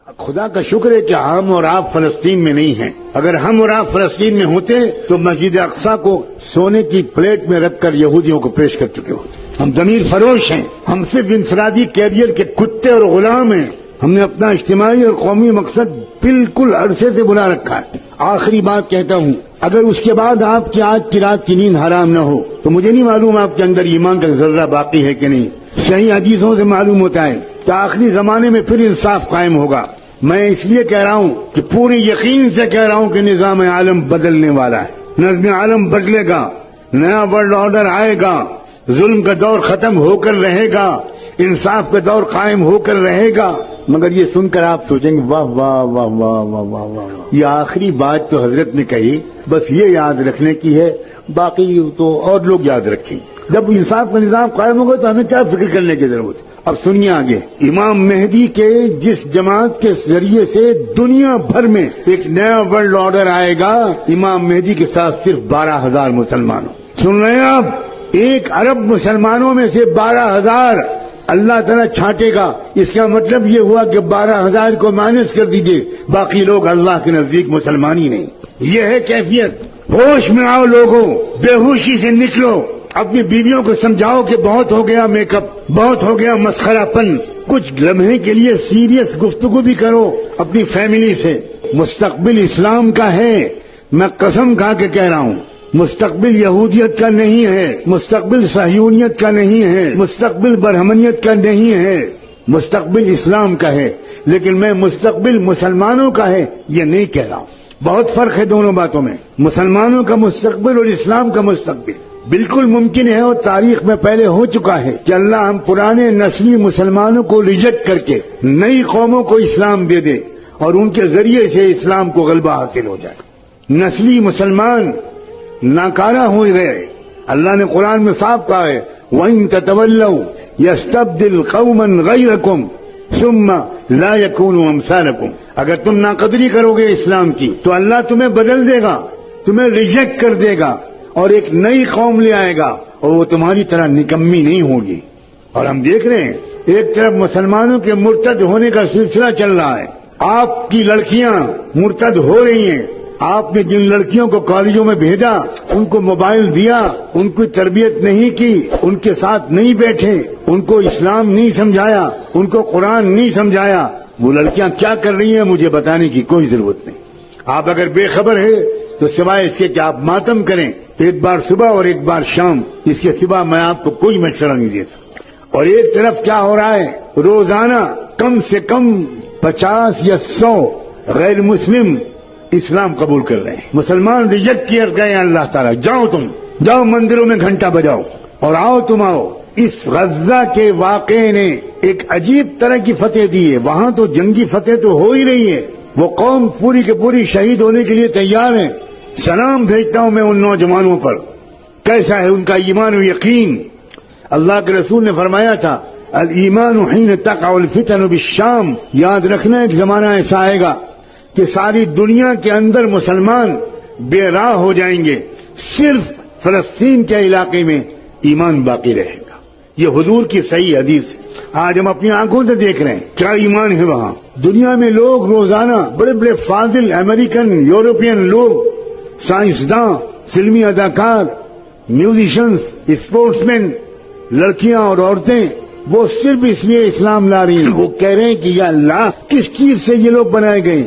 خدا کا شکر ہے کہ ہم اور آپ فلسطین میں نہیں ہیں. اگر ہم اور آپ فلسطین میں ہوتے تو مسجد اقصی کو سونے کی پلیٹ میں رکھ کر یہودیوں کو پیش کر چکے ہوتے. ہم ضمیر فروش ہیں. ہم صرف انفرادی کیریئر کے کتے اور غلام ہیں. ہم نے اپنا اجتماعی اور قومی مقصد بالکل عرصے سے بلا رکھا ہے. آخری بات کہتا ہوں، اگر اس کے بعد آپ کی آج کی رات کی نیند حرام نہ ہو تو مجھے نہیں معلوم آپ کے اندر ایمان کا ذرہ باقی ہے کہ نہیں. صحیح حدیثوں سے معلوم ہوتا ہے کہ آخری زمانے میں پھر انصاف قائم ہوگا. میں اس لیے کہہ رہا ہوں کہ پوری یقین سے کہہ رہا ہوں کہ نظام عالم بدلنے والا ہے. نظم عالم بدلے گا، نیا ورلڈ آرڈر آئے گا، ظلم کا دور ختم ہو کر رہے گا، انصاف کا دور قائم ہو کر رہے گا. مگر یہ سن کر آپ سوچیں گے واہ واہ واہ واہ واہ واہ واہ، یہ آخری بات تو حضرت نے کہی، بس یہ یاد رکھنے کی ہے، باقی تو اور لوگ یاد رکھیں. جب انصاف کا نظام قائم ہوگا تو ہمیں کیا فکر کرنے کی ضرورت ہے. اب سنیے آگے، امام مہدی کے جس جماعت کے ذریعے سے دنیا بھر میں ایک نیا ورلڈ آرڈر آئے گا، امام مہدی کے ساتھ صرف 12,000 مسلمانوں. سن رہے ہیں آپ؟ 1 ارب مسلمانوں میں سے 12,000 اللہ تعالیٰ چھانٹے گا. اس کا مطلب یہ ہوا کہ 12,000 کو مائنس کر دیجئے، باقی لوگ اللہ کے نزدیک مسلمان ہی نہیں. یہ ہے کیفیت. ہوش میں آؤ لوگوں، بے ہوشی سے نکلو. اپنی بیویوں کو سمجھاؤ کہ بہت ہو گیا میک اپ، بہت ہو گیا مسخرہ پن. کچھ لمحے کے لیے سیریس گفتگو بھی کرو اپنی فیملی سے. مستقبل اسلام کا ہے، میں قسم کھا کے کہہ رہا ہوں. مستقبل یہودیت کا نہیں ہے، مستقبل صہیونیت کا نہیں ہے، مستقبل برہمنیت کا نہیں ہے، مستقبل اسلام کا ہے. لیکن میں مستقبل مسلمانوں کا ہے یہ نہیں کہہ رہا ہوں. بہت فرق ہے دونوں باتوں میں. مسلمانوں کا مستقبل اور اسلام کا مستقبل. بالکل ممکن ہے اور تاریخ میں پہلے ہو چکا ہے کہ اللہ ہم پرانے نسلی مسلمانوں کو ریجیکٹ کر کے نئی قوموں کو اسلام دے دے اور ان کے ذریعے سے اسلام کو غلبہ حاصل ہو جائے. نسلی مسلمان ناکارہ ہو گئے. اللہ نے قرآن میں صاف کہا ہے وَإِن تَتَوَلَّوْا يَسْتَبْدِلْ قَوْمًا غَيْرَكُمْ ثُمَّ لَا يَكُونُوا أَمْثَالَكُمْ. اگر تم ناقدری کرو گے اسلام کی تو اللہ تمہیں بدل دے گا، تمہیں ریجیکٹ کر دے گا اور ایک نئی قوم لے آئے گا اور وہ تمہاری طرح نکمی نہیں ہوگی. اور ہم دیکھ رہے ہیں ایک طرف مسلمانوں کے مرتد ہونے کا سلسلہ چل رہا ہے. آپ کی لڑکیاں مرتد ہو رہی ہیں. آپ نے جن لڑکیوں کو کالجوں میں بھیجا، ان کو موبائل دیا، ان کی تربیت نہیں کی، ان کے ساتھ نہیں بیٹھے، ان کو اسلام نہیں سمجھایا، ان کو قرآن نہیں سمجھایا، وہ لڑکیاں کیا کر رہی ہیں مجھے بتانے کی کوئی ضرورت نہیں. آپ اگر بے خبر ہے تو سوائے اس کے کہ آپ ماتم کریں، ایک بار صبح اور ایک بار شام، اس کے سوا میں آپ کو کوئی مشورہ نہیں دے سکتا. اور ایک طرف کیا ہو رہا ہے، روزانہ کم سے کم 50 یا 100 غیر مسلم اسلام قبول کر رہے ہیں. مسلمان ریجیکٹ کیے گئے ہیں. اللہ تعالیٰ جاؤ، تم جاؤ مندروں میں گھنٹہ بجاؤ اور آؤ تم آؤ. اس غزہ کے واقعے نے ایک عجیب طرح کی فتح دی ہے. وہاں تو جنگی فتح تو ہو ہی رہی ہے، وہ قوم پوری کے پوری شہید ہونے کے لیے تیار ہے. سلام بھیجتا ہوں میں ان نوجوانوں پر، کیسا ہے ان کا ایمان و یقین. اللہ کے رسول نے فرمایا تھا الایمان حین تقع الفتن بالشام. یاد رکھنا ایک زمانہ ایسا آئے گا کہ ساری دنیا کے اندر مسلمان بے راہ ہو جائیں گے، صرف فلسطین کے علاقے میں ایمان باقی رہے گا. یہ حضور کی صحیح حدیث ہے. آج ہم اپنی آنکھوں سے دیکھ رہے ہیں کیا ایمان ہے وہاں. دنیا میں لوگ روزانہ بڑے بڑے فاضل امریکن، یورپین لوگ، سائنسداں، فلمی اداکار، میوزیشنز، اسپورٹس مین، لڑکیاں اور عورتیں، وہ صرف اس لیے اسلام لا رہی ہیں. وہ کہہ رہے ہیں کہ یا اللہ کس چیز سے یہ لوگ بنائے گئے.